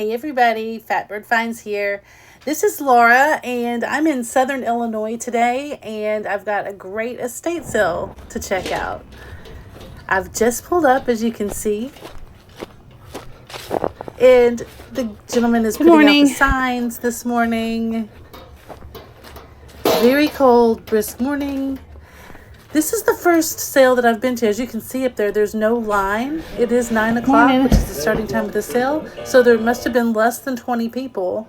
Hey everybody, Fatbird Finds here. This is Laura and I'm in Southern Illinois today and I've got a great estate sale to check out. I've just pulled up, as you can see, and the gentleman is putting out the signs this morning. Very cold, brisk morning. This is the first sale that I've been to. As you can see up there, there's no line. It is 9 o'clock, which is the starting time of the sale. So there must have been less than 20 people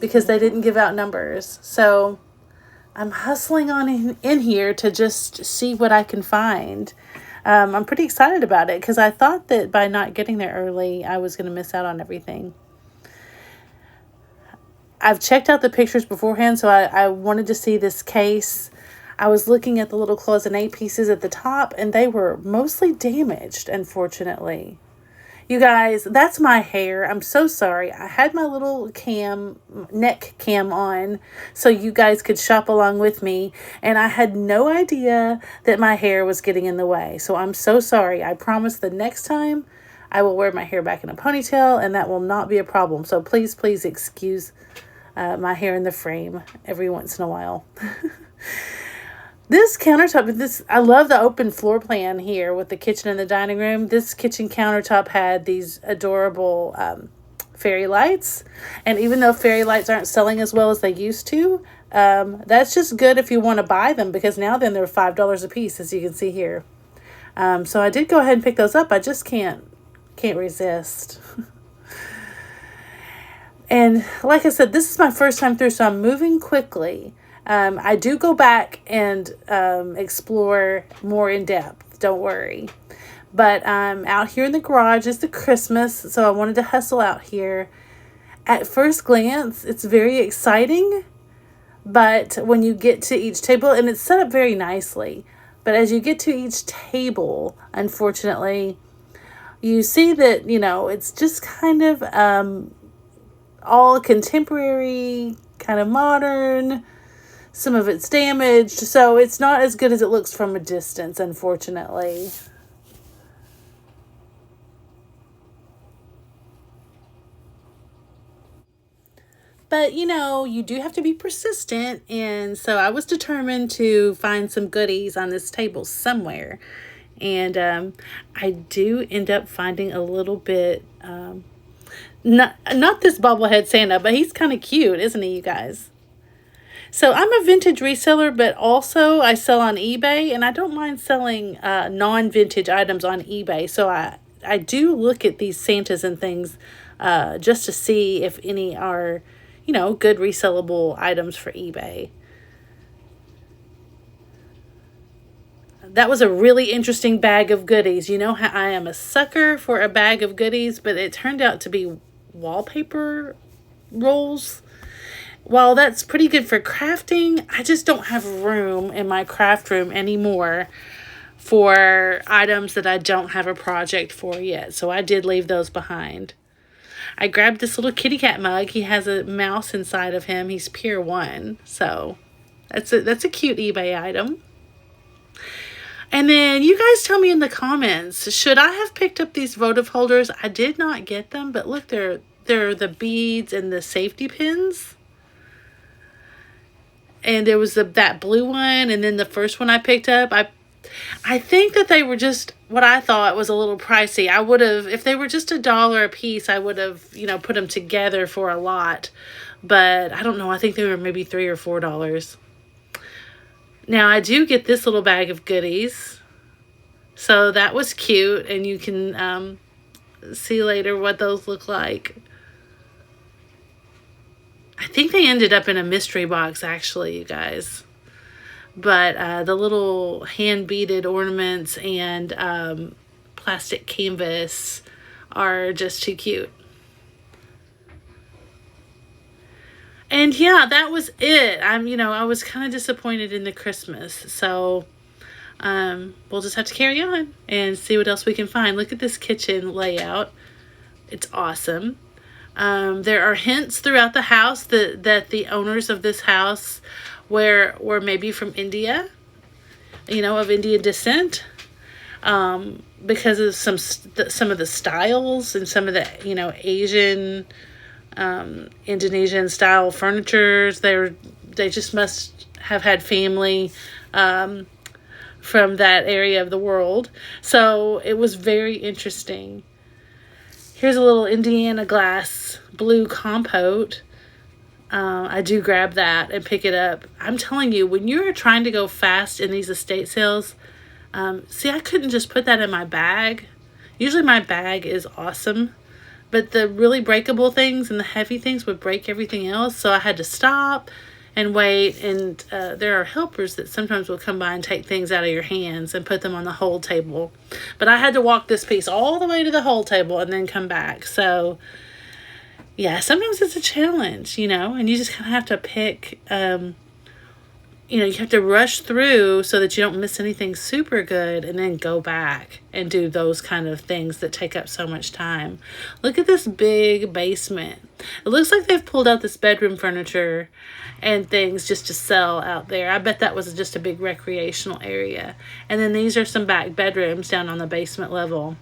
because they didn't give out numbers. So I'm hustling on in here to just see what I can find. I'm pretty excited about it because I thought that by not getting there early, I was going to miss out on everything. I've checked out the pictures beforehand, so I wanted to see this case. I was looking at the little cloisonne pieces at the top, and they were mostly damaged, unfortunately. You guys, that's my hair. I'm so sorry. I had my little neck cam on so you guys could shop along with me, and I had no idea that my hair was getting in the way. So I'm so sorry. I promise the next time I will wear my hair back in a ponytail, and that will not be a problem. So please, please excuse my hair in the frame every once in a while. This countertop, I love the open floor plan here with the kitchen and the dining room. This kitchen countertop had these adorable fairy lights. And even though fairy lights aren't selling as well as they used to, that's just good if you want to buy them, because now then they're $5 a piece, as you can see here. So I did go ahead and pick those up. I just can't resist. And like I said, this is my first time through, so I'm moving quickly. I do go back and explore more in depth, don't worry. But out here in the garage is the Christmas, so I wanted to hustle out here. At first glance, it's very exciting, but when you get to each table, and it's set up very nicely, but as you get to each table, unfortunately, you see that, it's just kind of all contemporary, kind of modern. Some of it's damaged, so it's not as good as it looks from a distance, unfortunately. But, you do have to be persistent, and so I was determined to find some goodies on this table somewhere. And I do end up finding a little bit, not this bobblehead Santa, but he's kind of cute, isn't he, you guys? So I'm a vintage reseller, but also I sell on eBay, and I don't mind selling non-vintage items on eBay. So I do look at these Santas and things just to see if any are, good resellable items for eBay. That was a really interesting bag of goodies. You know how I am a sucker for a bag of goodies, but it turned out to be wallpaper rolls. While that's pretty good for crafting, I just don't have room in my craft room anymore for items that I don't have a project for yet. So I did leave those behind. I grabbed this little kitty cat mug. He has a mouse inside of him. He's Pier 1. So that's a cute eBay item. And then you guys tell me in the comments, should I have picked up these votive holders? I did not get them, but look, they're the beads and the safety pins. And there was that blue one, and then the first one I picked up, I think that they were just what I thought was a little pricey. I would have, if they were just $1 a piece, I would have, put them together for a lot. But I don't know, I think they were maybe $3 or $4. Now I do get this little bag of goodies. So that was cute, and you can see later what those look like. I think they ended up in a mystery box, actually, you guys. But the little hand-beaded ornaments and plastic canvas are just too cute. And yeah, that was it. I was kind of disappointed in the Christmas. So we'll just have to carry on and see what else we can find. Look at this kitchen layout. It's awesome. There are hints throughout the house that the owners of this house were maybe from India, of Indian descent. because of some of the styles and some of the, Asian, Indonesian style furnitures. They just must have had family from that area of the world. So it was very interesting. Here's a little Indiana glass blue compote. I do grab that and pick it up. I'm telling you, when you're trying to go fast in these estate sales, see, I couldn't just put that in my bag. Usually my bag is awesome, but the really breakable things and the heavy things would break everything else. So I had to stop and wait. And there are helpers that sometimes will come by and take things out of your hands and put them on the hold table. But I had to walk this piece all the way to the hold table and then come back. So yeah, sometimes it's a challenge, and you just kind of have to pick, you have to rush through so that you don't miss anything super good and then go back and do those kind of things that take up so much time. Look at this big basement. It looks like they've pulled out this bedroom furniture and things just to sell out there. I bet that was just a big recreational area. And then these are some back bedrooms down on the basement level.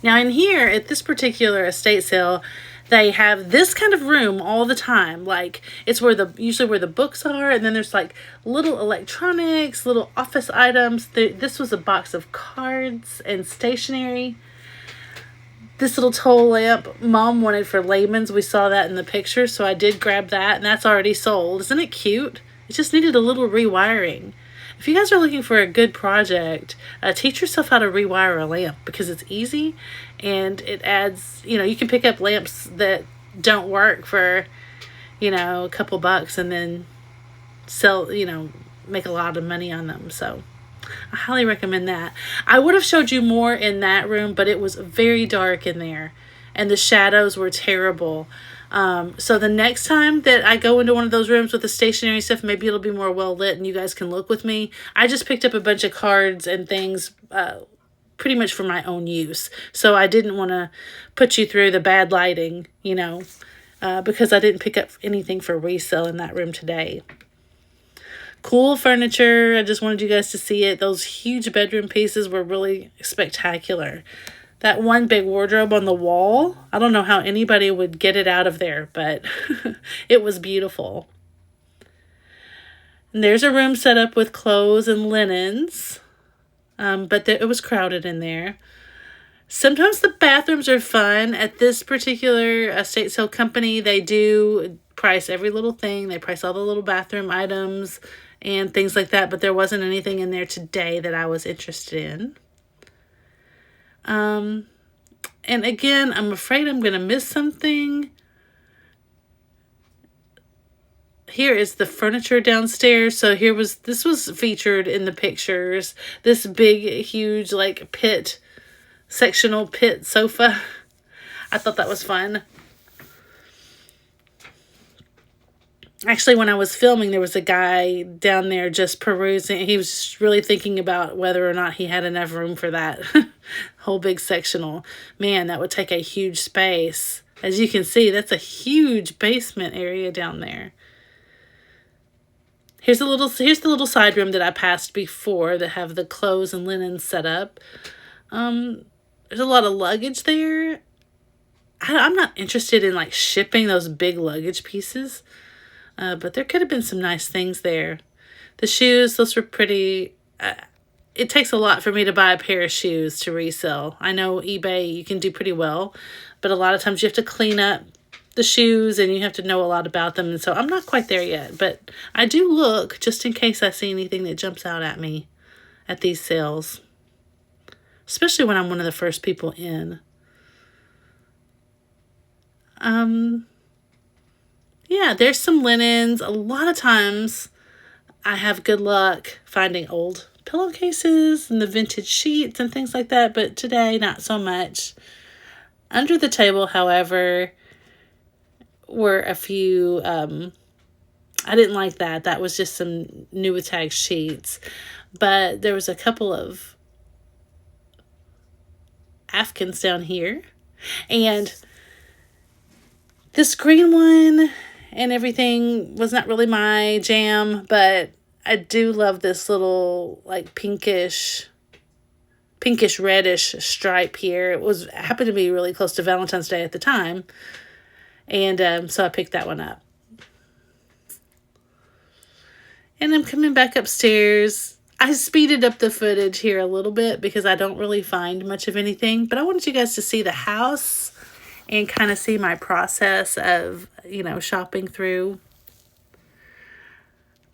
Now in here, at this particular estate sale, they have this kind of room all the time. Like, it's usually where the books are, and then there's like little electronics, little office items. This was a box of cards and stationery. This little tall lamp Mom wanted for layman's. We saw that in the picture, so I did grab that, and that's already sold. Isn't it cute? It just needed a little rewiring. If you guys are looking for a good project, teach yourself how to rewire a lamp, because it's easy and it adds, you can pick up lamps that don't work for, a couple bucks and then sell, make a lot of money on them. So I highly recommend that. I would have showed you more in that room, but it was very dark in there and the shadows were terrible. So the next time that I go into one of those rooms with the stationery stuff, maybe it'll be more well lit and you guys can look with me. I just picked up a bunch of cards and things, pretty much for my own use. So I didn't want to put you through the bad lighting, because I didn't pick up anything for resale in that room today. Cool furniture. I just wanted you guys to see it. Those huge bedroom pieces were really spectacular. That one big wardrobe on the wall, I don't know how anybody would get it out of there, but it was beautiful. And there's a room set up with clothes and linens, but it was crowded in there. Sometimes the bathrooms are fun. At this particular estate sale company, they do price every little thing. They price all the little bathroom items and things like that, but there wasn't anything in there today that I was interested in. And again, I'm afraid I'm going to miss something. Here is the furniture downstairs. So this was featured in the pictures. This big, huge, like sectional pit sofa. I thought that was fun. Actually, when I was filming, there was a guy down there just perusing. He was just really thinking about whether or not he had enough room for that whole big sectional. Man, that would take a huge space. As you can see, that's a huge basement area down there. Here's the little side room that I passed before that have the clothes and linen set up. There's a lot of luggage there. I'm not interested in like shipping those big luggage pieces. But there could have been some nice things there. The shoes, those were pretty. It takes a lot for me to buy a pair of shoes to resell. I know eBay, you can do pretty well, but a lot of times you have to clean up the shoes and you have to know a lot about them. And so I'm not quite there yet, but I do look just in case I see anything that jumps out at me at these sales, especially when I'm one of the first people in. Yeah, there's some linens. A lot of times I have good luck finding old pillowcases and the vintage sheets and things like that, but today not so much. Under the table, however, were a few, I didn't like that. That was just some new tag sheets, but there was a couple of Afghans down here, and this green one and everything was not really my jam, but I do love this little like pinkish pinkish reddish stripe here. It happened to be really close to Valentine's Day at the time. And so I picked that one up. And I'm coming back upstairs. I speeded up the footage here a little bit because I don't really find much of anything. But I wanted you guys to see the house and kind of see my process of, shopping through.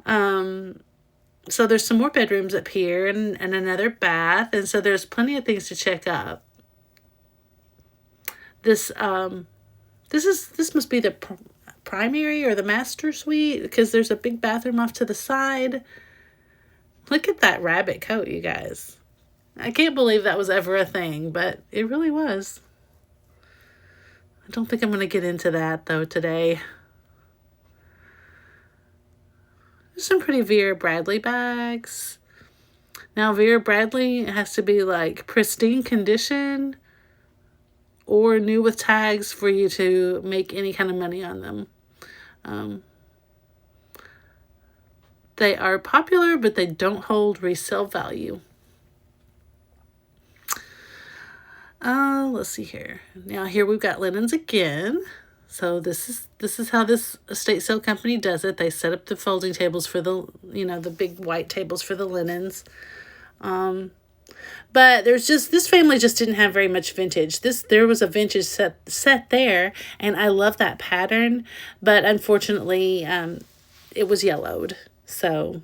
So there's some more bedrooms up here and another bath. And so there's plenty of things to check up. This must be the primary or the master suite because there's a big bathroom off to the side. Look at that rabbit coat, you guys. I can't believe that was ever a thing, but it really was. I don't think I'm going to get into that, though, today. There's some pretty Vera Bradley bags. Now, Vera Bradley has to be, like, pristine condition or new with tags for you to make any kind of money on them. They are popular, but they don't hold resale value. Let's see here. Now here we've got linens again. So this is how this estate sale company does it. They set up the folding tables for the big white tables for the linens. But this family just didn't have very much vintage. There was a vintage set there, and I love that pattern, but unfortunately, it was yellowed. So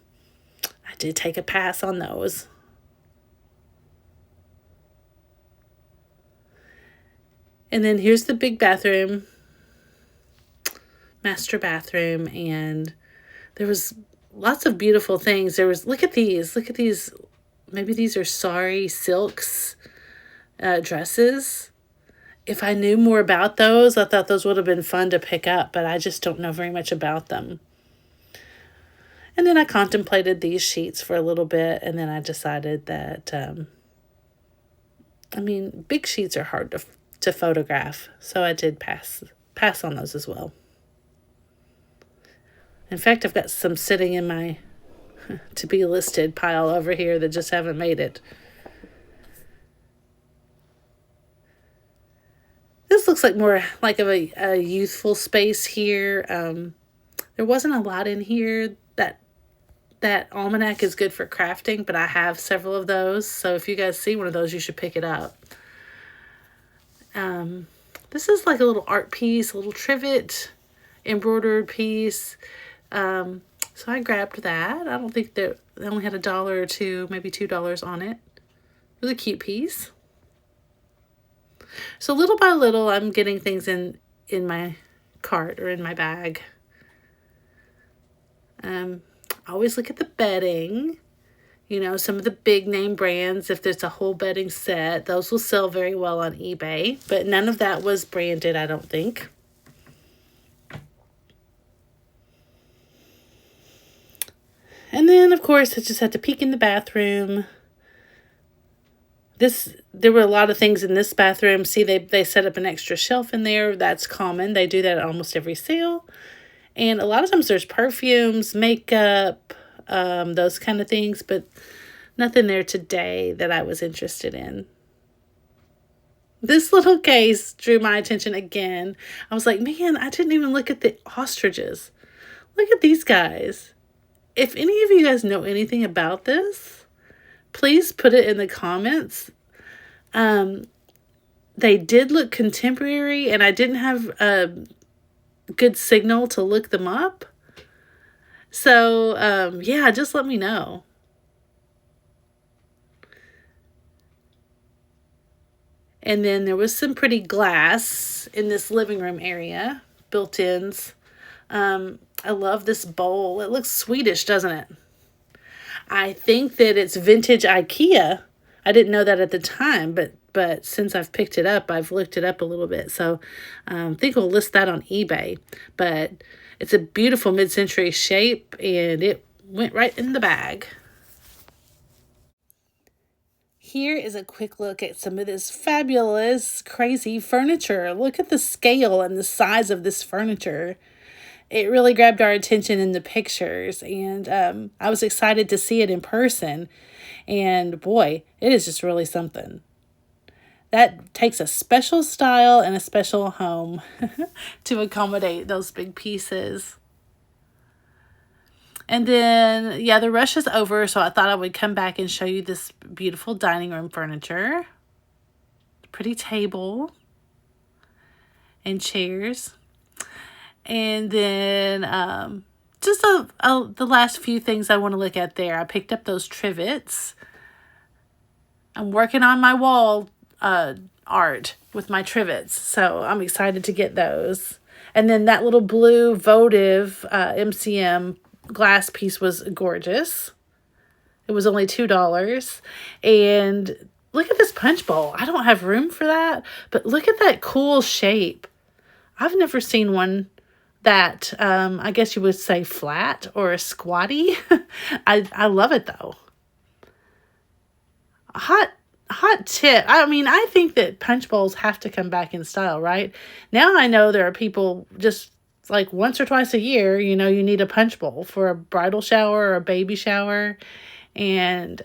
I did take a pass on those. And then here's the big bathroom, master bathroom, and there was lots of beautiful things. Look at these. Maybe these are sari silks dresses. If I knew more about those, I thought those would have been fun to pick up, but I just don't know very much about them. And then I contemplated these sheets for a little bit, and then I decided that, big sheets are hard to photograph, so I did pass on those as well. In fact, I've got some sitting in my to be listed pile over here that just haven't made it. This looks like more like of a youthful space here. There wasn't a lot in here. That almanac is good for crafting, but I have several of those. So if you guys see one of those, you should pick it up. This is like a little art piece, a little trivet embroidered piece. So I grabbed that. I don't think they only had $1 or $2, maybe $2 on it. It was a cute piece. So little by little, I'm getting things in my cart or in my bag. I always look at the bedding. Some of the big name brands, if there's a whole bedding set, those will sell very well on eBay. But none of that was branded, I don't think. And then, of course, I just had to peek in the bathroom. There were a lot of things in this bathroom. See, they set up an extra shelf in there. That's common. They do that at almost every sale. And a lot of times there's perfumes, makeup, those kind of things, but nothing there today that I was interested in. This little case drew my attention again. I was like, man, I didn't even look at the ostriches. Look at these guys. If any of you guys know anything about this, please put it in the comments. They did look contemporary, and I didn't have a good signal to look them up. So, yeah, just let me know. And then there was some pretty glass in this living room area, built-ins. I love this bowl. It looks Swedish, doesn't it? I think that it's vintage IKEA. I didn't know that at the time, but since I've picked it up, I've looked it up a little bit. So I think we'll list that on eBay. But it's a beautiful mid-century shape, and it went right in the bag. Here is a quick look at some of this fabulous, crazy furniture. Look at the scale and the size of this furniture. It really grabbed our attention in the pictures, and I was excited to see it in person. And boy, it is just really something. That takes a special style and a special home to accommodate those big pieces. And then, yeah, the rush is over, so I thought I would come back and show you this beautiful dining room furniture. Pretty table and chairs. And then just the last few things I want to look at there. I picked up those trivets. I'm working on my wall art with my trivets, so I'm excited to get those. And then that little blue votive MCM glass piece was gorgeous. It was only $2. And look at this punch bowl. I don't have room for that, but look at that cool shape. I've never seen one that I guess you would say flat or a squatty. I love it though. Hot tip. I mean, I think that punch bowls have to come back in style, right? Now I know there are people just like once or twice a year, you need a punch bowl for a bridal shower or a baby shower. And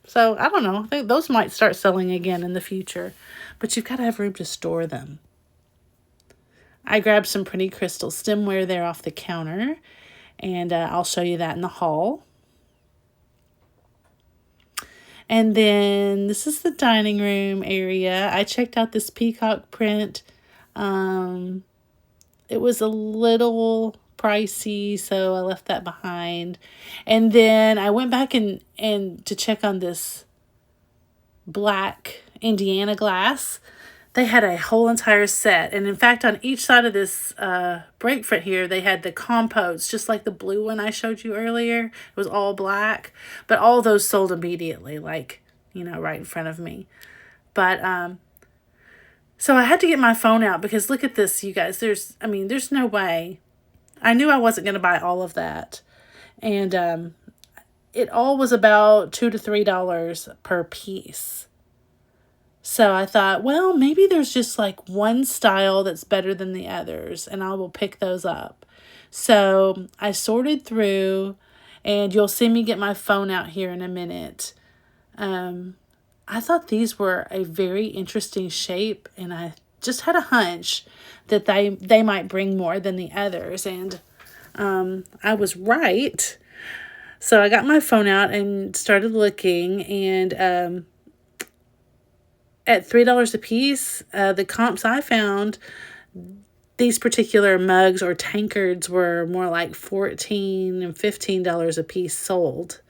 so I don't know. I think those might start selling again in the future, but you've got to have room to store them. I grabbed some pretty crystal stemware there off the counter, and I'll show you that in the haul. And then this is the dining room area. I checked out this peacock print. It was a little pricey, so I left that behind. And then I went back and to check on this black Indiana glass. They had a whole entire set. And in fact, on each side of this break front here, they had the compotes, just like the blue one I showed you earlier. It was all black. But all those sold immediately, like, right in front of me. But, so I had to get my phone out because look at this, you guys. There's no way. I knew I wasn't going to buy all of that. And it all was about $2 to $3 per piece. So I thought, well, maybe there's just like one style that's better than the others, and I will pick those up. So I sorted through, and you'll see me get my phone out here in a minute. I thought these were a very interesting shape, and I just had a hunch that they might bring more than the others, and I was right. So I got my phone out and started looking, and at $3 a piece, the comps I found, these particular mugs or tankards were more like $14 and $15 a piece sold.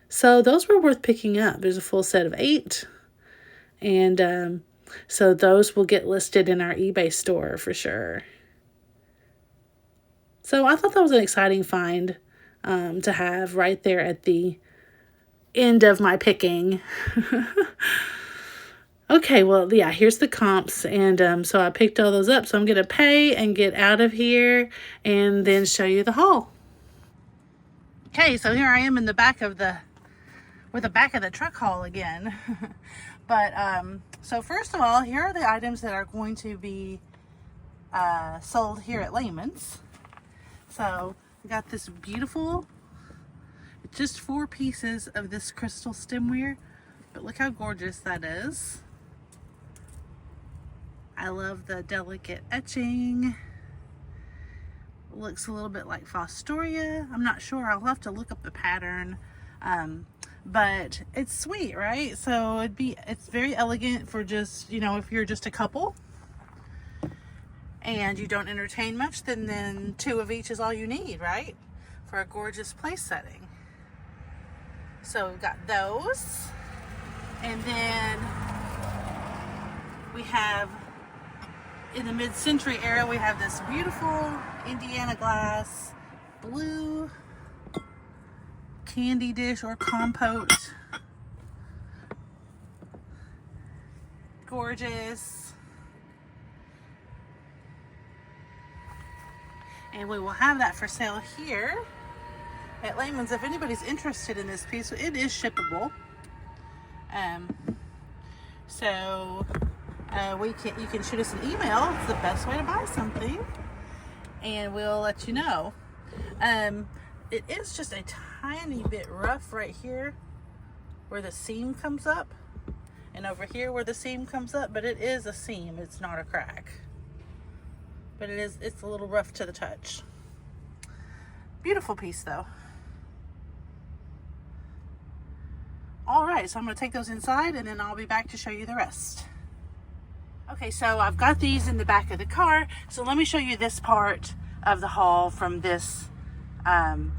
So those were worth picking up. There's a full set of 8. And so those will get listed in our eBay store for sure. So I thought that was an exciting find to have right there at the end of my picking. Okay, well, yeah, here's the comps, and so I picked all those up, so I'm going to pay and get out of here and then show you the haul. Okay, so here I am in the back of the truck haul again. But, so first of all, here are the items that are going to be sold here at Lehman's. So, we got this beautiful, just 4 pieces of this crystal stemware, but look how gorgeous that is. I love the delicate etching. It looks a little bit like Fostoria. I'm not sure. I'll have to look up the pattern. But it's sweet, right? So it's very elegant for just, if you're just a couple and you don't entertain much, then 2 of each is all you need, right? For a gorgeous place setting. So we've got those. And then we have, in the mid-century era, we have this beautiful Indiana glass blue candy dish or compote. Gorgeous. And we will have that for sale here at Lehman's. If anybody's interested in this piece, it is shippable. So you can shoot us an email. It's the best way to buy something, and we'll let you know. It is just a tiny bit rough right here where the seam comes up, and over here where the seam comes up, but it is a seam, it's not a crack. But it's a little rough to the touch. Beautiful piece though. All right, so I'm gonna take those inside and then I'll be back to show you the rest. Okay, so I've got these in the back of the car. So let me show you this part of the haul from this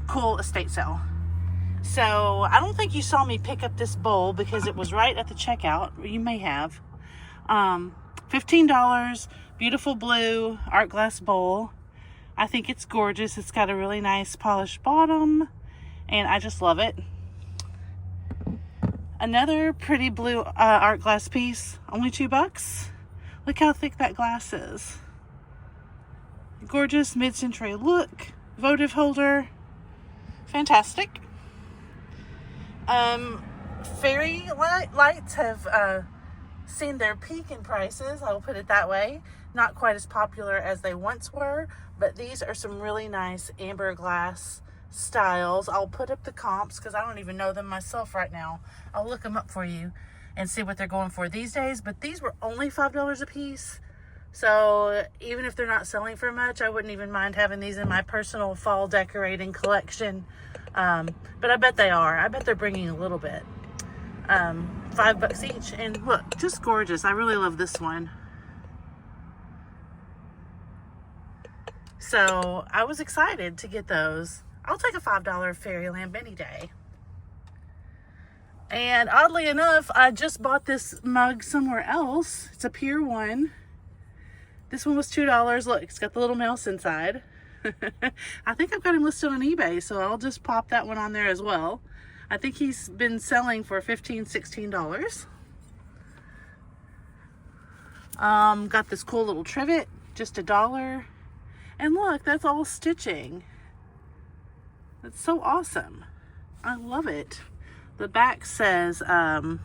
cool estate sale. So I don't think you saw me pick up this bowl because it was right at the checkout. You may have. $15, beautiful blue art glass bowl. I think it's gorgeous. It's got a really nice polished bottom and I just love it. Another pretty blue art glass piece, only $2. Look how thick that glass is. Gorgeous mid-century look, votive holder, fantastic. Fairy lights have seen their peak in prices, I'll put it that way. Not quite as popular as they once were, but these are some really nice amber glass styles. I'll put up the comps because I don't even know them myself right now. I'll look them up for you and see what they're going for these days, but these were only $5 a piece. So even if they're not selling for much, I wouldn't even mind having these in my personal fall decorating collection. But I bet they are. I bet they're bringing a little bit. $5 each, and look, just gorgeous. I really love this one. So I was excited to get those. I'll take a $5 fairy lamp any day. And oddly enough, I just bought this mug somewhere else. It's a Pier 1. This one was $2. Look, it's got the little mouse inside. I think I've got him listed on eBay, so I'll just pop that one on there as well. I think he's been selling for $15, $16. Got this cool little trivet, just $1. And look, that's all stitching. That's so awesome. I love it. The back says, Aaron,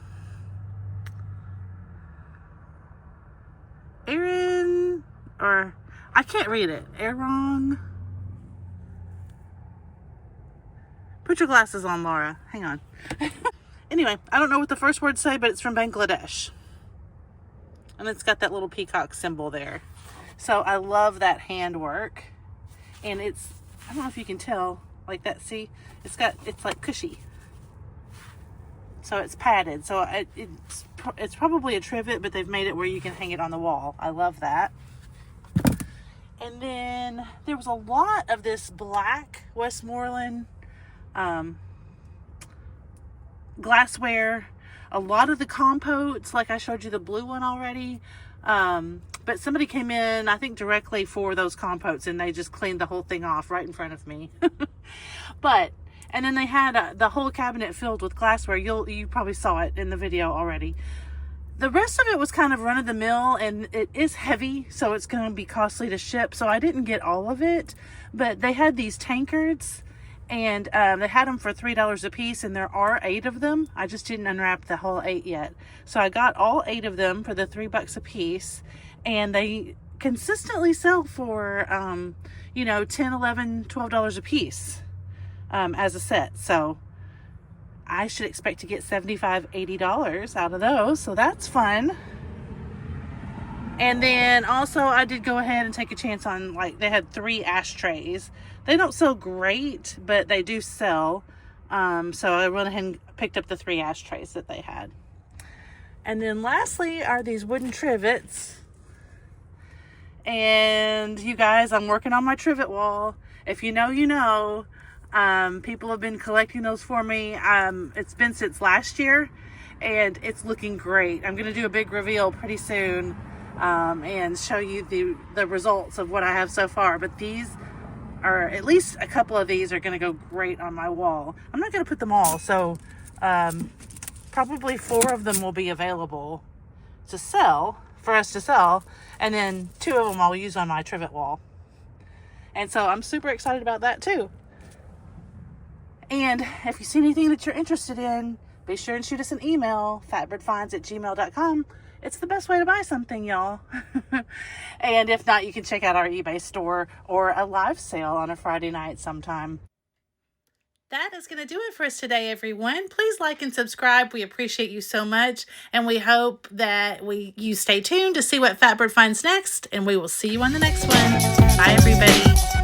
or I can't read it. Aaron. Put your glasses on, Laura. Hang on. Anyway, I don't know what the first words say, but it's from Bangladesh. And it's got that little peacock symbol there. So I love that handwork. And it's, I don't know if you can tell, like that, see? It's like cushy. So it's padded. So it's probably a trivet, but they've made it where you can hang it on the wall. I love that. And then there was a lot of this black Westmoreland glassware. A lot of the compotes, like I showed you the blue one already. But somebody came in, I think directly for those compotes, and they just cleaned the whole thing off right in front of me. And then they had the whole cabinet filled with glassware. You probably saw it in the video already. The rest of it was kind of run-of-the-mill, and it is heavy, so it's going to be costly to ship. So I didn't get all of it, but they had these tankards, and they had them for $3 a piece, and there are 8 of them. I just didn't unwrap the whole 8 yet. So I got all 8 of them for the $3 a piece, and they consistently sell for, $10, $11, $12 a piece as a set. So I should expect to get $75, $80 out of those. So that's fun. And then also I did go ahead and take a chance on, like, they had 3 ashtrays. They don't sell great, but they do sell. So I went ahead and picked up the 3 ashtrays that they had. And then lastly are these wooden trivets. And you guys, I'm working on my trivet wall. If you know, you know. People have been collecting those for me. It's been since last year, and it's looking great. I'm going to do a big reveal pretty soon, and show you the results of what I have so far. But these are, at least a couple of these are going to go great on my wall. I'm not going to put them all, so probably 4 of them will be available to sell, for us to sell, and then 2 of them I'll use on my trivet wall. And so I'm super excited about that too. And if you see anything that you're interested in, be sure and shoot us an email, fatbirdfinds@gmail.com. It's the best way to buy something, y'all. And if not, you can check out our eBay store or a live sale on a Friday night sometime. that is going to do it for us today, everyone. Please like and subscribe. We appreciate you so much. And we hope that you stay tuned to see what Fatbird finds next. And we will see you on the next one. Bye, everybody.